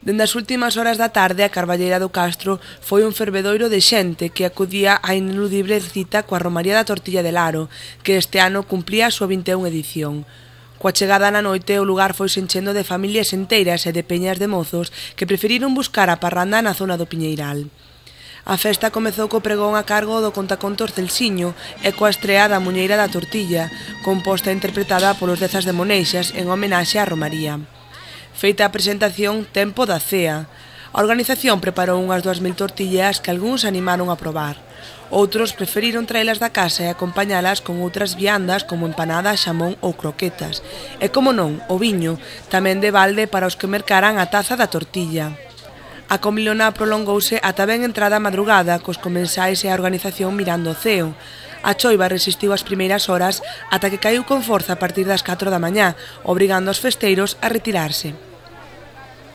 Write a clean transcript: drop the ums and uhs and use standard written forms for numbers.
Dende as últimas horas da tarde, a Carballeira do Castro foi un fervedoiro de xente que acudía á ineludible cita coa Romaría da Tortilla de Laro, que este ano cumplía a súa 21 edición. Coa chegada na noite, o lugar foi enchendo de familias enteiras e de peñas de mozos que preferiron buscar a parranda na zona do Piñeiral. A festa comezou co pregón a cargo do contacontos Celsiño e coa estrea da Muñeira da Tortilla, composta e interpretada polos Dezas de Moneixas en homenaxe á Romaría. Feita a presentación, tempo da cea. A organización preparou unhas 2000 tortillas que algúns animaron a probar. Outros preferiron traelas da casa e acompañalas con outras viandas como empanada, xamón ou croquetas. E, como non, o viño, tamén de balde para os que mercaran a taza da tortilla. A comilona prolongouse ata ben entrada a madrugada, cos comensais e a organización mirando o ceo. A choiva resistiu as primeiras horas ata que caíu con forza a partir das 4 da mañá, obrigando aos festeiros a retirarse.